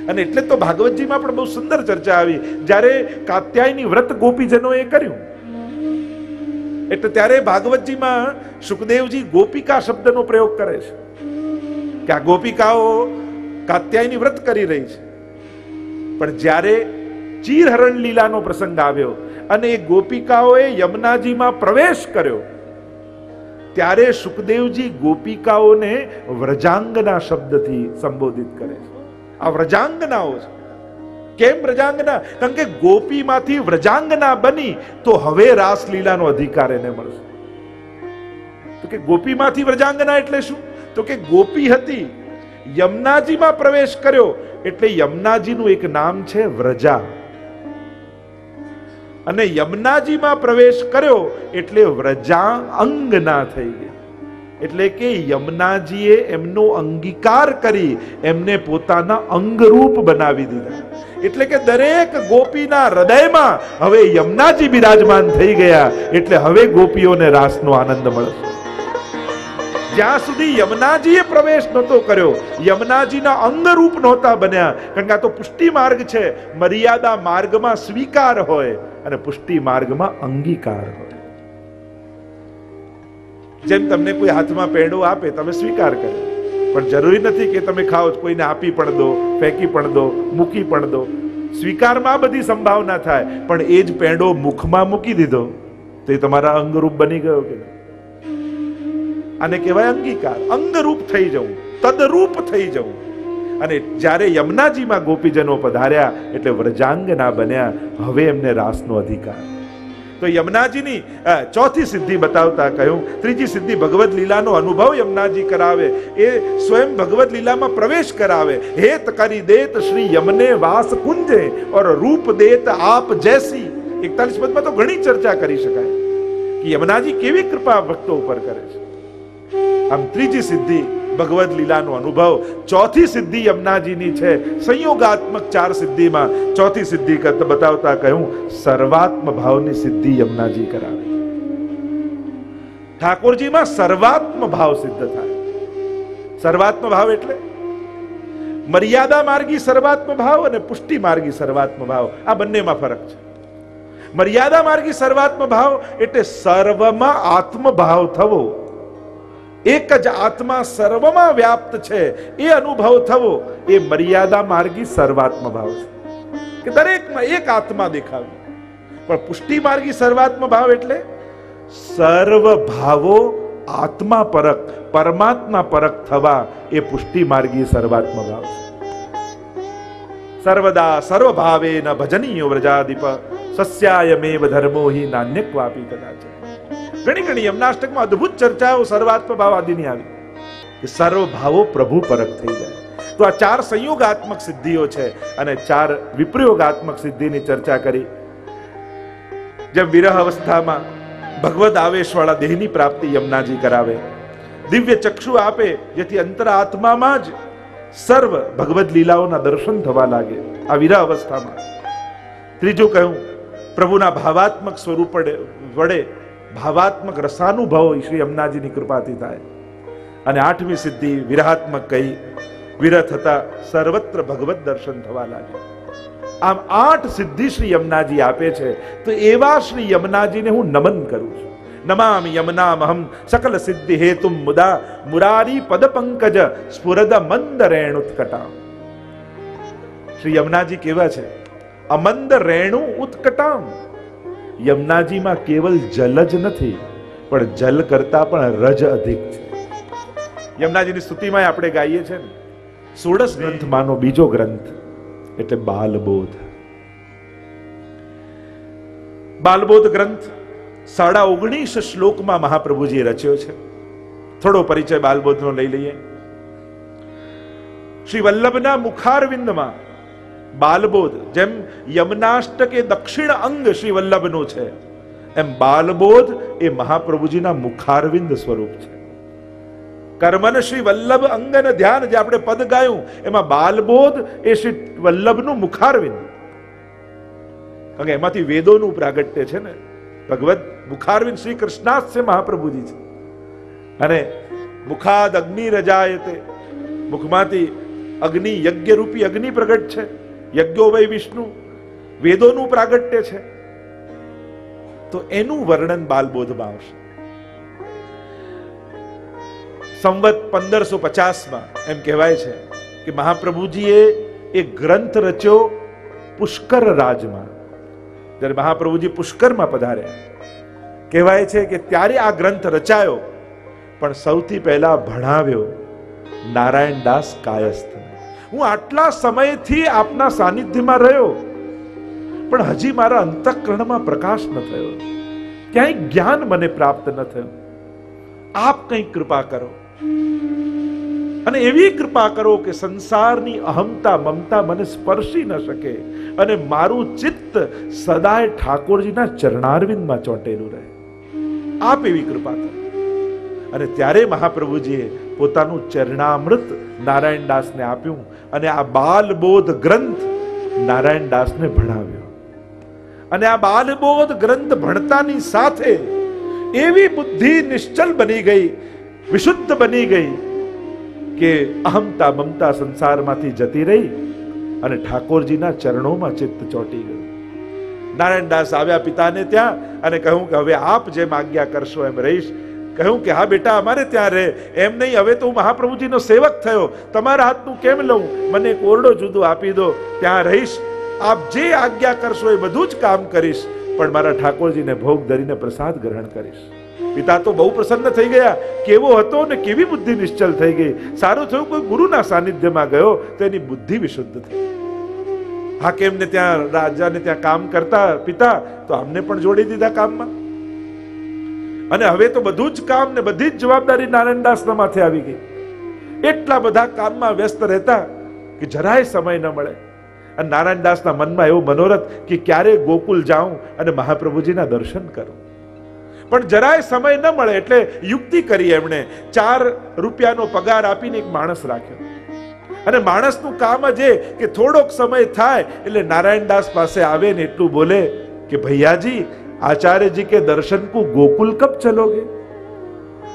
અને એટલે તો ભાગવતજીમાં પણ બહુ સુંદર ચર્ચા આવી. જ્યારે કાત્યાયની વ્રત ગોપીજનોએ કર્યું, એટલે ત્યારે ભાગવતજીમાં સુખદેવજી ગોપિકા શબ્દનો પ્રયોગ કરે છે કે આ ગોપિકાઓ કાત્યાયની વ્રત કરી રહી છે. પણ જ્યારે ચીરહરણ લીલાનો પ્રસંગ આવ્યો અને એ ગોપિકાઓએ યમુનાજીમાં પ્રવેશ કર્યો, ત્યારે સુખદેવજી ગોપિકાઓને વ્રજાંગના શબ્દથી સંબોધિત કરે છે. આ વ્રજાંગનાઓ છે. કેમ વ્રજાંગના? કારણ કે ગોપીમાંથી વ્રજાંગના બની તો હવે રાસલીલાનો અધિકાર એને મળશે. તો કે ગોપીમાંથી વ્રજાંગના એટલે શું? તો કે ગોપી હતી, યમુનાજીમાં પ્રવેશ કર્યો એટલે યમુનાજીનું એક નામ છે વ્રજા, અને યમુનાજીમાં પ્રવેશ કર્યો એટલે વ્રજા અંગના થઈ ગઈ. એટલે કે યમુનાજીએ એમનો અંગીકાર કરી એમને પોતાના અંગરૂપ બનાવી દીધા. એટલે કે દરેક ગોપીના હૃદયમાં હવે યમુનાજી બિરાજમાન થઈ ગયા. એટલે હવે ગોપીઓને રાસનો આનંદ મળશે. જ્યાં સુધી યમુનાજીએ પ્રવેશ નહોતો કર્યો, યમુનાજીના અંગરૂપ નહોતા બન્યા. કારણ કે આ તો પુષ્ટિ માર્ગ છે. મર્યાદા માર્ગમાં સ્વીકાર હોય અને પુષ્ટિ માર્ગમાં અંગીકાર હોય. જેમ તમને કોઈ હાથમાં પેંડો આપે, તમે સ્વીકાર કરો, પણ જરૂરી નથી કે તમે ખાઓ. કોઈને આપી પણ દો, ફેંકી પણ દો, મૂકી પણ દો. સ્વીકારમાં બધી સંભાવના થાય, પણ એ જ પેંડો મુખમાં મૂકી દીધો તો એ તમારા અંગરૂપ બની ગયો કે નહીં? આને કહેવાય અંગીકાર. અંગરૂપ થઈ જવું, તદરૂપ થઈ જવું. અને જ્યારે યમુનાજીમાં ગોપીજનો પધાર્યા એટલે વ્રજાંગના બન્યા. હવે એમને રાસનો અધિકાર. તો યમુનાજીની ચોથી સિદ્ધિ બતાવતા કહ્યું, ત્રીજી સિદ્ધિ ભગવદ લીલાનો અનુભવ યમુનાજી કરાવે. એ સ્વયં ભગવદ લીલામાં પ્રવેશ કરાવે. હેત કરી દેત શ્રી યમને વાસ કુંજે ઓર રૂપ દેત આપ જૈસી. 41 પદમાં તો ઘણી ચર્ચા કરી શકાય કે યમુનાજી કેવી કૃપા ભક્તો ઉપર કરે છે. આમ ત્રીજી સિદ્ધિ ભગવદ લીલાનો અનુભવ. ચોથી સિદ્ધિ યમુનાજીની છે સંયોગાત્મક 4 સિદ્ધિમાં. ચોથી સિદ્ધિ બતાવતા કહ્યું, સર્વાત્મ ભાવની સિદ્ધિ યમુનાજી કરાવે. ઠાકોરજીમાં સર્વાત્મ ભાવ સિદ્ધ થાય. સર્વાત્મ ભાવ એટલે મર્યાદા માર્ગી સર્વાત્મ ભાવ અને પુષ્ટિ માર્ગી સર્વાત્મ ભાવ. આ બંનેમાં ફરક છે. મર્યાદા માર્ગી સર્વાત્મ ભાવ એટલે સર્વમાં આત્મભાવ થવો, એક જ આત્મા સર્વમાં વ્યાપ્ત છે એ અનુભવ થવો, એ મર્યાદા માર્ગી સર્વાત્મ ભાવ છે કે દરેકમાં એક આત્મા દેખાવી. પણ પુષ્ટિ માર્ગી સર્વાત્મ ભાવ એટલે સર્વ ભાવો આત્મા પરક, પરમાત્મા પરક થવા, એ પુષ્ટિ માર્ગી સર્વાત્મ ભાવ છે. સર્વદા સર્વભાવે ન ભજનીયો વ્રજાદીપ સસ્યાયમેવ ધર્મો હિ નાન્યક્વાપી કદાચ. ઘણી ઘણી યમનાષ્ટકમાં અદ્ભુત ચર્ચાઓ સર્વાત્મ ભાવ આદિની આવી કે સર્વ ભાવો પ્રભુ પરક થઈ જાય. તો આ 4 સંયોગાત્મક સિદ્ધિઓ છે અને 4 વિપ્રયોગાત્મક સિદ્ધિની ચર્ચા કરી. જેમ વિરહ અવસ્થામાં ભગવદ આવેશવાળા દેહની પ્રાપ્તિ યમુનાજી કરાવે, દિવ્ય ચક્ષુ આપે જેથી અંતરાત્મામાં જ સર્વ ભગવદ લીલાઓના દર્શન થવા લાગે આ વિરહ અવસ્થામાં. ત્રીજું કહ્યું, પ્રભુના ભાવાત્મક સ્વરૂપ વડે ભાવાત્મક રસાનુભવ શ્રી યમુનાજીની કૃપાથી થાય. અને 8મી સિદ્ધિ વિરહાત્મક કહી, વિરહ થતા સર્વત્ર ભગવત દર્શન થવા લાગે. આમ 8 સિદ્ધિ શ્રી યમુનાજી આપે છે. તો એવા શ્રી યમુનાજીને હું નમન કરું છું. નમામિ યમુનામહં સકલ સિદ્ધિ હેતુમ મુદા મુરારી પદ પંકજ સ્ફુરદ મંદ રેણુત્કટા. શ્રી યમુનાજી કેવા છે? અમંદ રેણુ ઉત્કટામ. યમુનાજીમાં કેવલ જલ જ નથી, પણ જલ કરતા પણ રજ અધિક છે. યમુનાજીની સ્તુતિમાં આપણે ગાઈએ છીએ ને, 16 ગ્રંથમાંનો બીજો ગ્રંથ એટલે બાલબોધ. બાલબોધ ગ્રંથ 19.5 શ્લોકમાં મહાપ્રભુજીએ રચ્યો છે. થોડો પરિચય બાલબોધનો લઈ લઈએ. શ્રી વલ્લભના મુખારવિંદમાં બાલબોધ, જેમ યમનાષ્ટક એ દક્ષિણ અંગ શ્રી વલ્લભનું છે, એમ બાલબોધ એ મહાપ્રભુજીના મુખારવિંદ સ્વરૂપ છે. કર્મન શ્રી વલ્લભ અંગન ધ્યાન, જે આપણે પદ ગાયું એમાં બાલબોધ એ શ્રી વલ્લભનું મુખારવિંદ. કારણ કે એમાંથી વેદોનું પ્રાગટ્ય છે ને. ભગવદ મુખારવિંદ શ્રી કૃષ્ણાસ્ય મહાપ્રભુજી છે. અને મુખાદ અગ્નિ રજાયતે, મુખમાંથી અગ્નિ, યજ્ઞ રૂપી અગ્નિ પ્રગટ છે. યજ્ઞો વૈ વિષ્ણુ, વેદોનું પ્રાગટ્ય છે. તો એનું વર્ણન બાલબોધમાં આવશે. સંવત 1550માં એમ કહેવાય છે કે મહાપ્રભુજીએ એક ગ્રંથ રચ્યો પુષ્કર રાજમાં. જ્યારે મહાપ્રભુજી પુષ્કરમાં પધાર્યા, કહેવાય છે કે ત્યારે આ ગ્રંથ રચાયો, પણ સૌથી પહેલા ભણાવ્યો નારાયણદાસ કાયસ્થ. હું આટલા સમયથી આપના સાનિધ્યમાં રહ્યો, પણ હજી મારા અંતઃકરણમાં પ્રકાશ ન થયો, ક્યાંય જ્ઞાન મને પ્રાપ્ત ન થયું. આપ કંઈક કૃપા કરો, અને એવી કૃપા કરો કે સંસારની અહમતા મમતા મને સ્પર્શી ન શકે અને મારું ચિત્ત સદાય ઠાકોરજીના ચરણારવિંદમાં ચોંટેલું રહે. આપ એવી કૃપા કરો. અને ત્યારે મહાપ્રભુજીએ પોતાનું ચરણામૃત નારાયણદાસને આપ્યું અને આ બાલબોધ ગ્રંથ નારાયણદાસને ભણાવ્યો. અને આ બાલબોધ ગ્રંથ ભણતાની સાથે એવી બુદ્ધિ નિશ્ચલ બની ગઈ, વિશુદ્ધ બની ગઈ કે અહમતા મમતા સંસારમાંથી જતી રહી અને ઠાકોરજીના ચરણોમાં ચિત્ત ચોંટી ગયું. નારાયણદાસ આવ્યા પિતાને ત્યાં અને કહ્યું કે હવે આપ જેમ આજ્ઞા કરશો એમ રહીશ. કહ્યું કે હા બેટા, અમારે ત્યાં રહે. એમ નહીં, હવે તો હું મહાપ્રભુજીનો સેવક થયો, તમારા હાથનું કેમ લઉં, મને એક ઓરડો જુદો આપી દો, ત્યાં રહીશ. આપ જે આજ્ઞા કરશો એ બધું જ કામ કરીશ, પણ મારા ઠાકોરજીને ભોગ ધરીને પ્રસાદ ગ્રહણ કરીશ. પિતા તો બહુ પ્રસન્ન થઈ ગયા. કેવો હતો ને કેવી બુદ્ધિ નિશ્ચલ થઈ ગઈ. સારું થયું કોઈ ગુરુના સાનિધ્યમાં ગયો તો એની બુદ્ધિ વિશુદ્ધ થઈ. હાકેમને ત્યાં, રાજાને ત્યાં કામ કરતા પિતા, તો અમને પણ જોડી દીધા કામમાં. અને હવે તો બધું જ કામ ને બધી જ જવાબદારી નારાયણદાસના માથે આવી ગઈ. એટલા બધા કામમાં વ્યસ્ત રહેતા કે જરાય સમય ન મળે. અને નારાયણદાસના મનમાં એવો મનોરથ કે ક્યારે ગોકુલ જાઉં અને મહાપ્રભુજીના દર્શન કરું, પણ જરાય સમય ન મળે. એટલે યુક્તિ કરી એમણે. 4 રૂપિયાનો પગાર આપીને એક માણસ રાખ્યો. અને માણસનું કામ જ એ કે થોડોક સમય થાય એટલે નારાયણદાસ પાસે આવે ને એટલું બોલે કે ભૈયાજી, आचार्य जी के दर्शन को गोकुल कब चलोगे?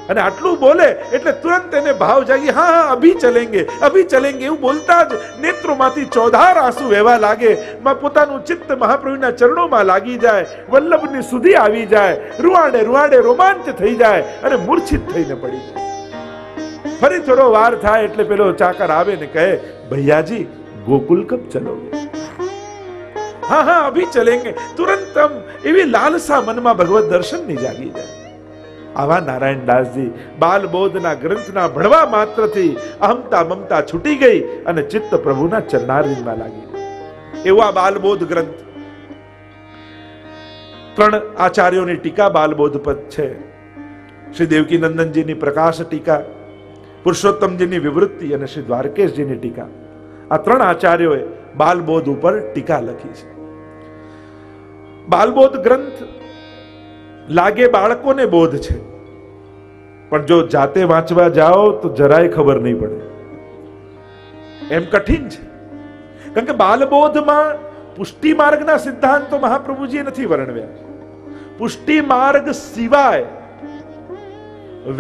અને આટલું બોલે એટલે તુરંત એને ભાવ જાગી. હા હા, અભી ચલેંગે, અભી ચલેંગે એવું બોલતા જ નેત્રોમાંથી ચોધાર આંસુ વહેવા લાગે. પોતાનું ચિત્ત મહાપ્રભુના ચરણોમાં લાગી જાય, વલ્લભની સુધી આવી જાય, રૂવાડે રૂવાડે રોમાંચ થઈ જાય અને મૂર્છિત થઈને પડી જાય. ફરી થોડો વાર થાય એટલે પેલો ચાકર આવે ને કહે, ભૈયાજી ગોકુલ કબ ચલોગે? હા હા, અભી ચલેંગે. તુરંત એવી લાલસા મનમાં ભગવત દર્શનની જાગી જાય. આવા નારાયણદાસજી બાલબોધના ગ્રંથના ભણવા માત્રથી અહમતા મમતા છૂટી ગઈ અને ચિત્ત પ્રભુના ચરણારવિંદમાં લાગી. એવો આ બાલબોધ ગ્રંથ. 3 આચાર્યોની ટીકા બાલબોધ પર છે. શ્રી દેવકી નંદનજીની પ્રકાશ ટીકા, પુરુષોત્તમજીની વિવૃત્તિ અને શ્રી દ્વારકેશજીની ટીકા. આ 3 આચાર્યોએ બાલબોધ ઉપર ટીકા લખી છે. બાલબોધ ગ્રંથ લાગે બાળકોને બોધ છે, પણ જો જાતે વાંચવા જાઓ તો જરાય ખબર નહીં પડે, એમ કઠિન છે. કારણ કે બાલબોધમાં પુષ્ટિ માર્ગના સિદ્ધાંતો મહાપ્રભુજીએ નથી વર્ણવ્યા. પુષ્ટિ માર્ગ સિવાય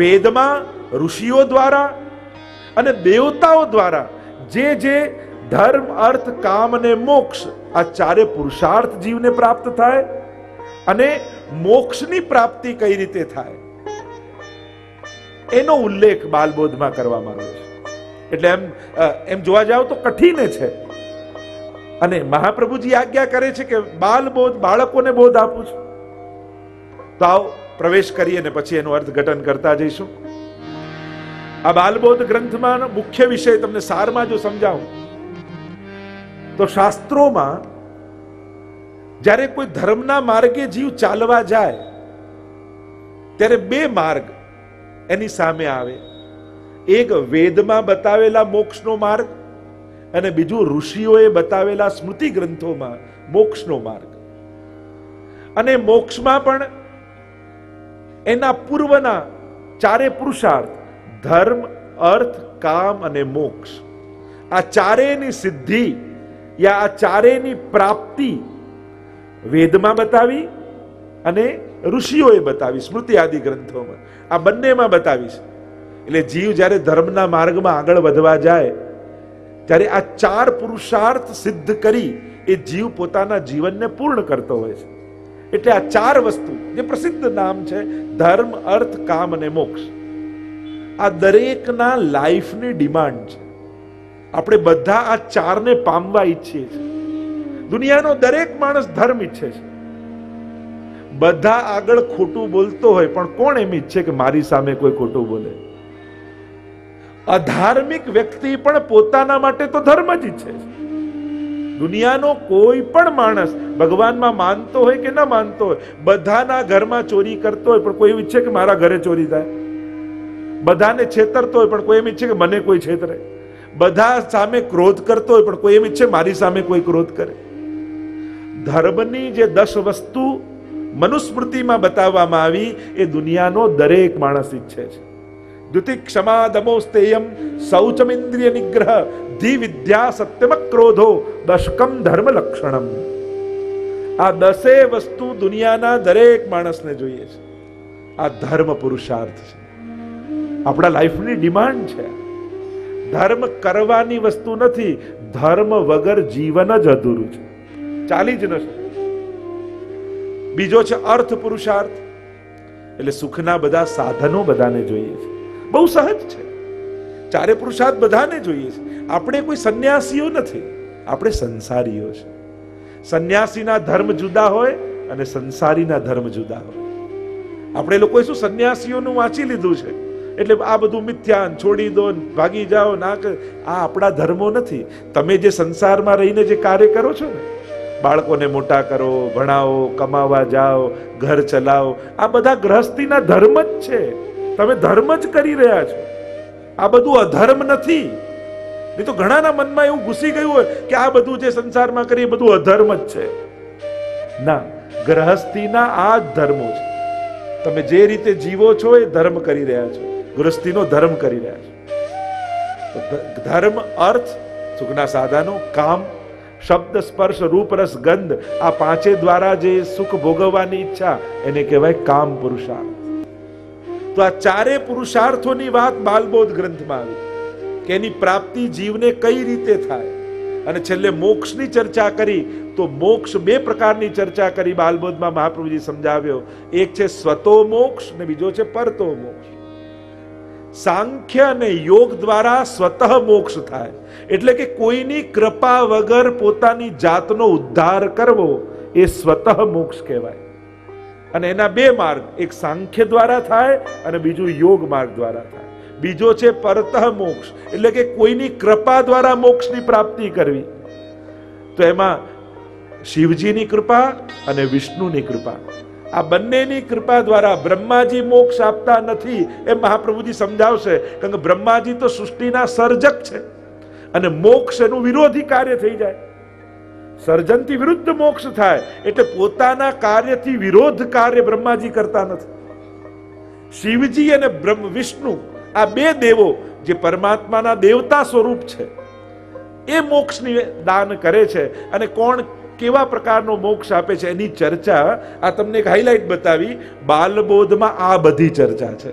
વેદમાં ઋષિઓ દ્વારા અને દેવતાઓ દ્વારા જે જે ધર્મ, અર્થ, કામ અને મોક્ષ, આ 4 પુરુષાર્થ જીવને પ્રાપ્ત થાય અને મોક્ષની પ્રાપ્તિ કઈ રીતે થાય એનો ઉલ્લેખ બાલબોધમાં કરવામાં આવ્યો છે. એટલે એમ જોવા જાવ તો કઠિન છે. અને મહાપ્રભુજી આજ્ઞા કરે છે કે બાલબોધ, બાળકોને બોધ આપું છું. તો આવો પ્રવેશ કરીએ અને પછી એનું અર્થઘટન કરતા જઈશું. આ બાલબોધ ગ્રંથમાં મુખ્ય વિષય તમને સારમાં જો સમજાવું તો, શાસ્ત્રોમાં જ્યારે કોઈ ધર્મના માર્ગે જીવ ચાલવા જાય ત્યારે 2 માર્ગ એની સામે આવે. એક વેદમાં બતાવેલા મોક્ષનો માર્ગ અને બીજું ઋષિઓએ બતાવેલા સ્મૃતિ ગ્રંથોમાં મોક્ષનો માર્ગ. અને મોક્ષમાં પણ એના પૂર્વના 4 પુરુષાર્થ, ધર્મ, અર્થ, કામ અને મોક્ષ, આ 4ની સિદ્ધિ યા આ 4ની પ્રાપ્તિ વેદમાં બતાવી અને ઋષિઓએ બતાવી સ્મૃતિ આદિ ગ્રંથોમાં. આ બંનેમાં બતાવી છે. એટલે જીવ જ્યારે ધર્મના માર્ગમાં આગળ વધવા જાય ત્યારે આ ચાર પુરુષાર્થ સિદ્ધ કરી એ જીવ પોતાના જીવનને પૂર્ણ કરતો હોય છે. એટલે આ ચાર વસ્તુ જે પ્રસિદ્ધ નામ છે ધર્મ, અર્થ, કામ અને મોક્ષ, આ દરેકના લાઈફની ડિમાન્ડ છે. આપણે બધા આ ચારને પામવા ઈચ્છીએ છીએ. દુનિયાનો દરેક માણસ ધર્મ ઈચ્છે છે. બધા આગળ ખોટું બોલતો હોય પણ કોણ એમ ઈચ્છે કે મારી સામે કોઈ ખોટું બોલે? અધાર્મિક વ્યક્તિ પણ પોતાના માટે તો ધર્મ જ ઈચ્છે છે. દુનિયાનો કોઈ પણ માણસ ભગવાનમાં માનતો હોય કે ના માનતો હોય, બધાના ઘરમાં ચોરી કરતો હોય પણ કોઈ એમ ઈચ્છે કે મારા ઘરે ચોરી થાય. બધાને છેતરતો હોય પણ કોઈ એમ ઈચ્છે કે મને કોઈ છેતરે. બધા સામે ક્રોધ કરતો હોય પણ કોઈ એમ ઈચ્છે મારી સામે કોઈ ક્રોધ કરે. ધર્મની જે 10 વસ્તુ મનુસ્મૃતિમાં બતાવવામાં આવી એ દુનિયાનો દરેક માણસ ઈચ્છે છે. દ્યુતિ, ક્ષમા, દમો, સ્તેયમ, શૌચમિન્દ્રિય નિગ્રહ, ધી, વિદ્યા, સત્યમ, ક્રોધો, દશકમ ધર્મ લક્ષણમ. આ 10 વસ્તુ દુનિયાના દરેક માણસને જોઈએ છે. આ ધર્મ પુરુષાર્થ છે, આપણા લાઈફની ડિમાન્ડ છે. ધર્મ કરવાની વસ્તુ નથી. ધર્મ વગર જીવન જ અધૂરું છે, ચાલી જ ન શકે. બીજો છે અર્થ પુરુષાર્થ, એટલે સુખના બધા સાધનો બધાને જોઈએ છે. બહુ સહજ છે. ચારે પુરુષાર્થ બધાને જોઈએ છે. આપણે કોઈ સંન્યાસીઓ નથી, આપણે સંસારીઓ છે. સંન્યાસીના ધર્મ જુદા હોય અને સંસારીના ધર્મ જુદા હોય. આપણે લોકોએ શું સંન્યાસીઓનું વાંચી લીધું છે એટલે આ બધું મિથ્યા, છોડી દો, ભાગી જાઓ, ના કરે. આ આપણા ધર્મો નથી. તમે જે સંસારમાં રહીને જે કાર્ય કરો છો ને, બાળકોને મોટા કરો, ભણાવો, કમાવા જાઓ, ઘર ચલાવો, આ બધા ગૃહસ્થીના ધર્મ જ છે. તમે ધર્મ જ કરી રહ્યા છો. આ બધું અધર્મ નથી. નહીં તો ઘણાના મનમાં એવું ઘૂસી ગયું હોય કે આ બધું જે સંસારમાં કરીએ બધું અધર્મ જ છે. ના, ગૃહસ્થીના આ જ ધર્મો છે. તમે જે રીતે જીવો છો એ ધર્મ કરી રહ્યા છો, ગૃહસ્થીનો ધર્મ કરી રહ્યા છો. ધર્મ, અર્થ, સુખના સાધનો, કામ, શબ્દ, સ્પર્શ, રૂપ, રસ, ગંધ, આ પાંચે દ્વારા જે સુખ ભોગવવાની ઈચ્છા એને કહેવાય કામ પુરુષાર્થ. તો આ ચારે પુરુષાર્થોની વાત બાલબોધ ગ્રંથમાં આવી કે એની પ્રાપ્તિ જીવને કઈ રીતે થાય. અને છેલ્લે મોક્ષની ચર્ચા કરી તો મોક્ષ 2 પ્રકારની ચર્ચા કરી બાલબોધમાં મહાપ્રભુજી સમજાવ્યો. એક છે સ્વતો મોક્ષ ને બીજો છે પરતો મોક્ષ. સાંખ્ય અને યોગ દ્વારા સ્વતઃ મોક્ષ થાય, એટલે કે કોઈની કૃપા વગર પોતાની જાતનો ઉદ્ધાર કરવો એ સ્વતઃ મોક્ષ કહેવાય. અને એના 2 માર્ગ, એક સાંખ્ય દ્વારા થાય અને બીજું યોગ માર્ગ દ્વારા થાય. બીજો છે પરતઃ મોક્ષ, એટલે કે કોઈની કૃપા દ્વારા મોક્ષની પ્રાપ્તિ કરવી. તો એમાં શિવજીની કૃપા અને વિષ્ણુની કૃપા, આ બંનેની કૃપા દ્વારા બ્રહ્માજી મોક્ષ આપતા નથી એમ મહાપ્રભુજી સમજાવશે. કારણ કે બ્રહ્માજી તો સૃષ્ટિના સર્જક છે અને મોક્ષ એનું વિરોધી કાર્ય થઈ જાય. સર્જનથી વિરુદ્ધ મોક્ષ થાય, એટલે પોતાના કાર્યથી વિરોધ કાર્ય બ્રહ્માજી કરતા નથી. શિવજી અને વિષ્ણુ આ 2 દેવો જે પરમાત્માના દેવતા સ્વરૂપ છે એ મોક્ષની દાન કરે છે. અને કોણ કેવા પ્રકારનો મોક્ષ આપે છે એની ચર્ચા આ તમને એક હાઇલાઇટ બતાવી. બાલબોધમાં આ બધી ચર્ચા છે.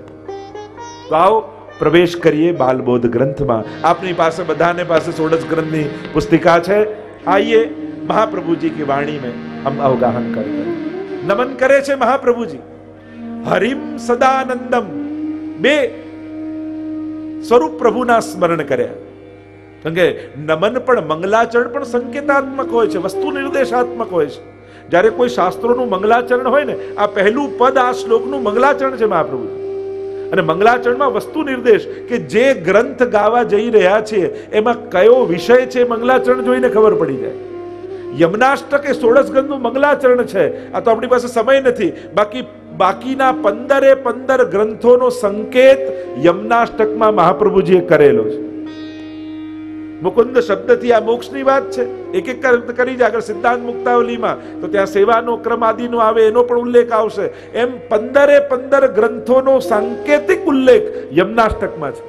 તો આવો પ્રવેશ કરીએ બાલબોધ ગ્રંથમાં. આપની પાસે બધાને પાસે 16 ગ્રંથની પુસ્તિકા છે. આइए महाप्रभु जी की वाणी में हम अवगाहन करते हैं. नमन करे छे महाप्रभु जी हरिम सदानंदम. 2 સ્વરૂપ પ્રભુના સ્મરણ કર્યા. કારણ કે નમન પણ, મંગલાચરણ પણ સંકેતાત્મક હોય છે, વસ્તુ નિર્દેશાત્મક હોય છે. જ્યારે કોઈ શાસ્ત્રોનું મંગલાચરણ હોય ને, આ પહેલું પદ આ શ્લોકનું મંગલાચરણ છે મહાપ્રભુ. અને મંગલાચરણમાં વસ્તુ નિર્દેશ કે જે ગ્રંથ ગાવા જઈ રહ્યા છે એમાં કયો વિષય છે મંગલાચરણ જોઈને ખબર પડી જાય. યમનાષ્ટક એ 16 ગ્રંથનું મંગલાચરણ છે. આ તો આપણી પાસે સમય નથી. બાકીના 15 ગ્રંથોનો સંકેત યમનાષ્ટકમાં મહાપ્રભુજીએ કરેલો છે. મુકુંદ શબ્દથી આ મોક્ષની વાત છે. એક એક કરી જ આગળ સિદ્ધાંત મુક્તાવલીમાં તો ત્યાં સેવાનો ક્રમ આદિનો આવે એનો પણ ઉલ્લેખ આવશે. એમ 15 ગ્રંથોનો સાંકેતિક ઉલ્લેખ યમનાષ્ટકમાં છે.